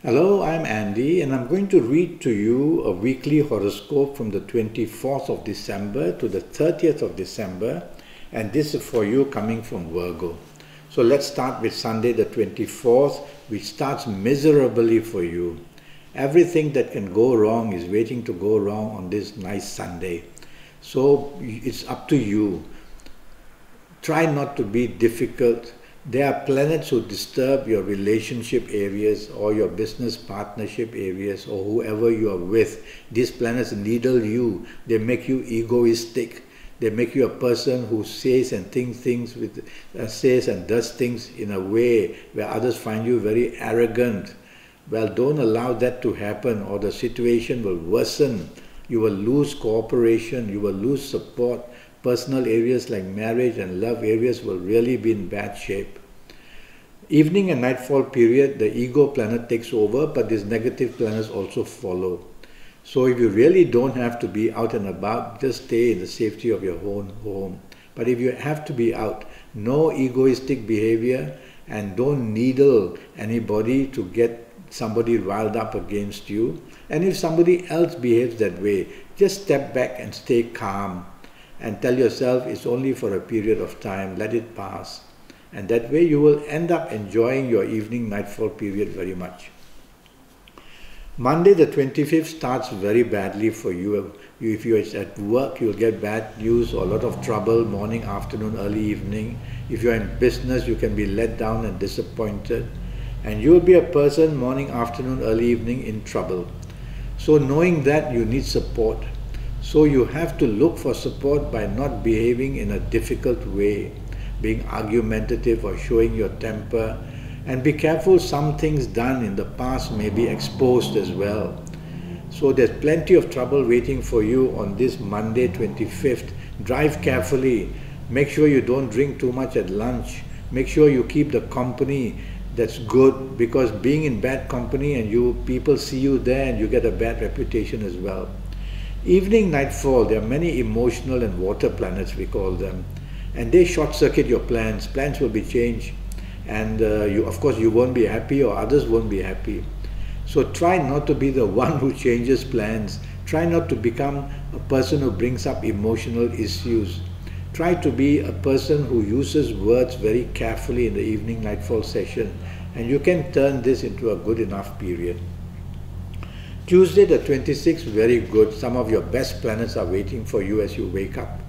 Hello, I'm Andy and I'm going to read to you a weekly horoscope from the 24th of December to the 30th of December, and this is for you coming from Virgo. So let's start with Sunday the 24th, which starts miserably for you. Everything that can go wrong is waiting to go wrong on this nice Sunday. So it's up to you. Try not to be difficult. There are planets who disturb your relationship areas or your business partnership areas or whoever you are with. These planets needle you. They make you egoistic. They make you a person who says and says and does things in a way where others find you very arrogant. Well, don't allow that to happen, or the situation will worsen. You will lose cooperation. You will lose support. Personal areas like marriage and love areas will really be in bad shape. Evening and nightfall period, the ego planet takes over, but these negative planets also follow. So if you really don't have to be out and about, just stay in the safety of your own home. But if you have to be out, no egoistic behavior, and don't needle anybody to get somebody riled up against you. And if somebody else behaves that way, just step back and stay calm. And tell yourself it's only for a period of time, let it pass. And that way you will end up enjoying your evening nightfall period very much. Monday the 25th starts very badly for you. If you're at work, you'll get bad news or a lot of trouble morning, afternoon, early evening. If you're in business, you can be let down and disappointed. And you'll be a person morning, afternoon, early evening in trouble. So knowing that, you need support. So you have to look for support by not behaving in a difficult way, being argumentative or showing your temper. And be careful, some things done in the past may be exposed as well. So there's plenty of trouble waiting for you on this Monday 25th. Drive carefully. Make sure you don't drink too much at lunch. Make sure you keep the company that's good, because being in bad company and people see you there and you get a bad reputation as well. Evening nightfall, there are many emotional and water planets, we call them, and they short circuit your plans. Plans will be changed, and of course you won't be happy, or others won't be happy. So try not to be the one who changes plans. Try not to become a person who brings up emotional issues. Try to be a person who uses words very carefully in the evening nightfall session, and you can turn this into a good enough period. Tuesday the 26th, very good. Some of your best planets are waiting for you as you wake up.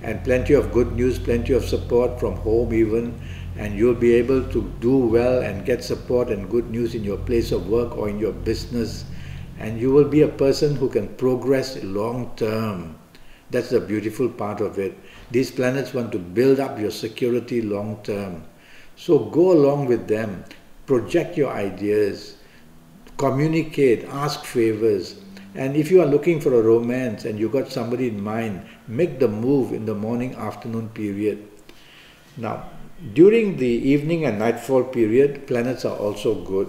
And plenty of good news, plenty of support from home even. And you'll be able to do well and get support and good news in your place of work or in your business. And you will be a person who can progress long term. That's the beautiful part of it. These planets want to build up your security long term. So go along with them. Project your ideas. Communicate, ask favors, and if you are looking for a romance and you got somebody in mind, make the move in the morning afternoon period. Now, during the evening and nightfall period, planets are also good.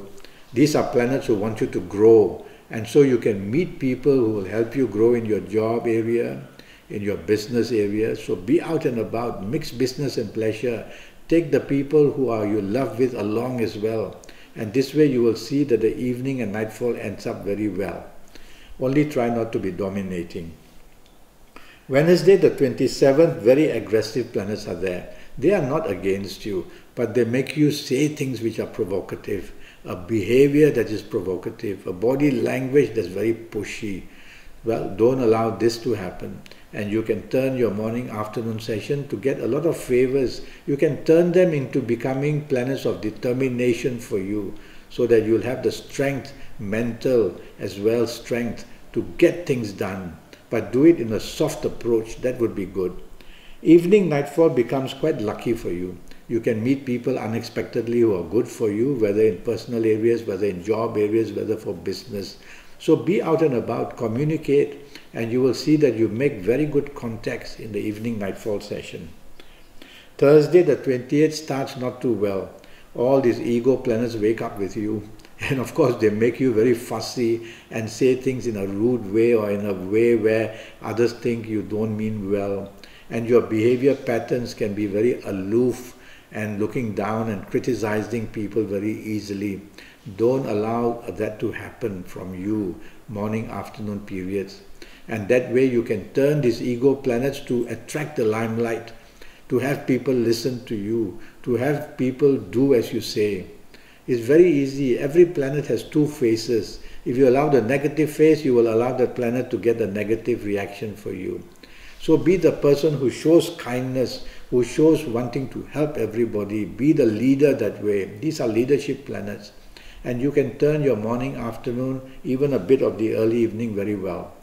These are planets who want you to grow, and so you can meet people who will help you grow in your job area, in your business area. So be out and about, mix business and pleasure. Take the people who you love with along as well. And this way you will see that the evening and nightfall ends up very well. Only try not to be dominating. Wednesday the 27th, very aggressive planets are there. They are not against you, but they make you say things which are provocative, a behavior that is provocative, a body language that's very pushy. Well, don't allow this to happen. And you can turn your morning afternoon session to get a lot of favors. You can turn them into becoming planets of determination for you, so that you'll have the strength, mental as well strength, to get things done. But do it in a soft approach. That would be good. Evening nightfall becomes quite lucky for you. You can meet people unexpectedly who are good for you, whether in personal areas, whether in job areas, whether for business. So be out and about, communicate, and you will see that you make very good contacts in the evening nightfall session. Thursday the 28th starts not too well. All these ego planets wake up with you, and of course they make you very fussy and say things in a rude way or in a way where others think you don't mean well. And your behavior patterns can be very aloof and looking down and criticizing people very easily. Don't allow that to happen from you, morning, afternoon periods. And that way you can turn these ego planets to attract the limelight, to have people listen to you, to have people do as you say. It's very easy. Every planet has two faces. If you allow the negative face, you will allow the planet to get a negative reaction for you. So be the person who shows kindness, who shows wanting to help everybody. Be the leader that way. These are leadership planets. And you can turn your morning, afternoon, even a bit of the early evening very well.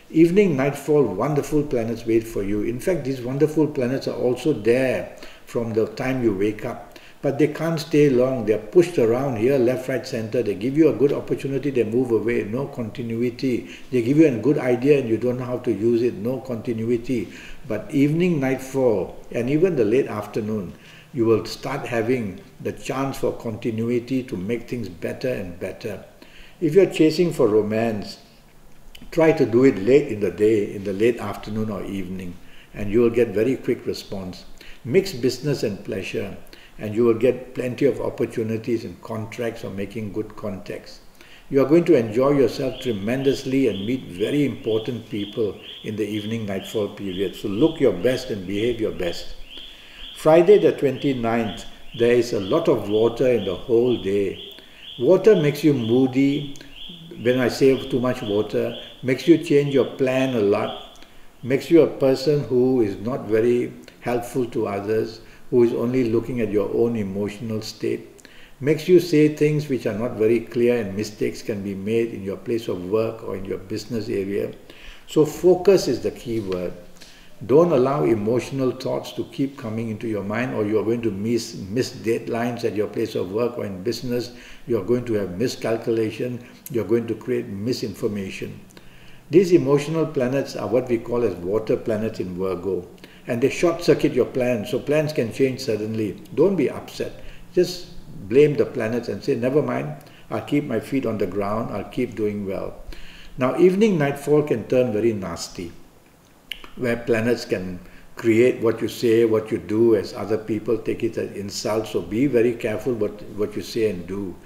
Evening, nightfall, wonderful planets wait for you. In fact, these wonderful planets are also there from the time you wake up. But they can't stay long. They are pushed around here, left, right, center. They give you a good opportunity, they move away. No continuity. They give you a good idea and you don't know how to use it. No continuity. But evening, nightfall, and even the late afternoon, you will start having the chance for continuity to make things better and better. If you're chasing for romance, try to do it late in the day, in the late afternoon or evening, and you will get very quick response. Mix business and pleasure, and you will get plenty of opportunities and contracts or making good contacts. You are going to enjoy yourself tremendously and meet very important people in the evening nightfall period. So look your best and behave your best. Friday the 29th, there is a lot of water in the whole day. Water makes you moody. When I say too much water, makes you change your plan a lot, makes you a person who is not very helpful to others, who is only looking at your own emotional state, makes you say things which are not very clear and mistakes can be made in your place of work or in your business area. So focus is the key word. Don't allow emotional thoughts to keep coming into your mind, or you are going to miss deadlines at your place of work or in business. You are going to have miscalculation. You are going to create misinformation. These emotional planets are what we call as water planets in Virgo, and they short-circuit your plans, so plans can change suddenly. Don't be upset. Just blame the planets and say, never mind, I'll keep my feet on the ground, I'll keep doing well. Now, evening nightfall can turn very nasty, where planets can create what you say, what you do, as other people take it as insult. So be very careful what you say and do.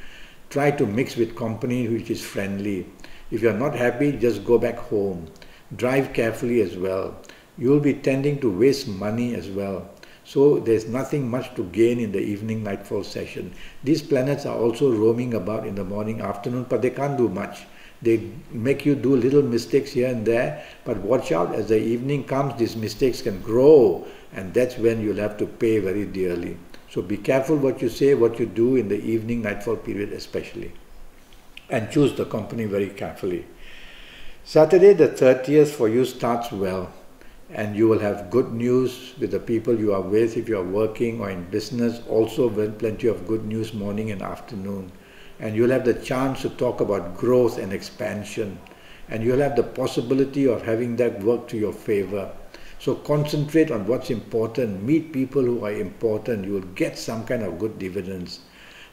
Try to mix with company which is friendly. If you're not happy, just go back home. Drive carefully as well. You'll be tending to waste money as well. So there's nothing much to gain in the evening nightfall session. These planets are also roaming about in the morning, afternoon, but they can't do much. They make you do little mistakes here and there, but watch out, as the evening comes, these mistakes can grow, and that's when you'll have to pay very dearly. So be careful what you say, what you do in the evening nightfall period especially. And choose the company very carefully. Saturday the 30th for you starts well, and you will have good news with the people you are with if you are working or in business. Also plenty of good news morning and afternoon. And you'll have the chance to talk about growth and expansion, and you'll have the possibility of having that work to your favor. So concentrate on what's important, meet people who are important, you will get some kind of good dividends.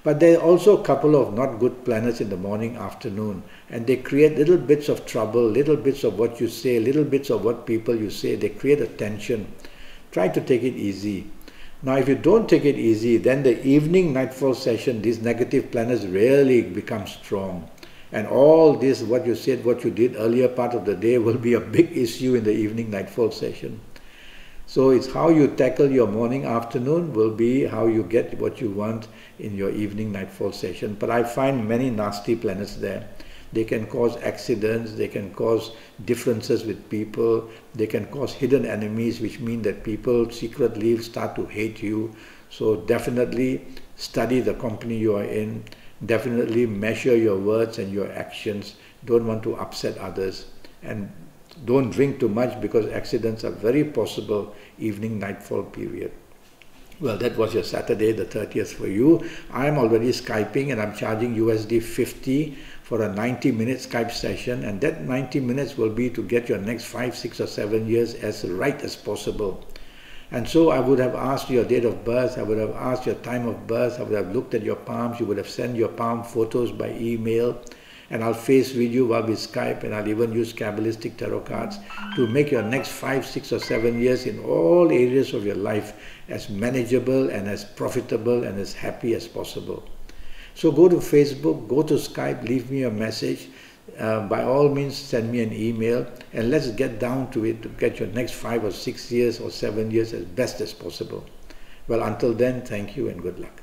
But there are also a couple of not good planets in the morning, afternoon, and they create little bits of trouble, little bits of what you say, little bits of what people you say. They create a tension. Try to take it easy. Now, if you don't take it easy, then the evening nightfall session, these negative planets really become strong. And all this, what you said, what you did earlier part of the day will be a big issue in the evening nightfall session. So it's how you tackle your morning, afternoon will be how you get what you want in your evening nightfall session. But I find many nasty planets there. They can cause accidents, they can cause differences with people, they can cause hidden enemies, which mean that people secretly start to hate you. So definitely study the company you are in, definitely measure your words and your actions. Don't want to upset others, and don't drink too much because accidents are very possible evening nightfall period. Well, that was your Saturday the 30th for you. I'm already Skyping and I'm charging USD 50 for a 90-minute Skype session, and that 90 minutes will be to get your next 5, 6 or 7 years as right as possible. And so I would have asked your date of birth, I would have asked your time of birth, I would have looked at your palms, you would have sent your palm photos by email, and I'll face read you while we Skype, and I'll even use Kabbalistic tarot cards to make your next 5, 6 or 7 years in all areas of your life as manageable and as profitable and as happy as possible. So go to Facebook, go to Skype, leave me a message. By all means, send me an email, and let's get down to it to get your next 5 or 6 years or 7 years as best as possible. Well, until then, thank you and good luck.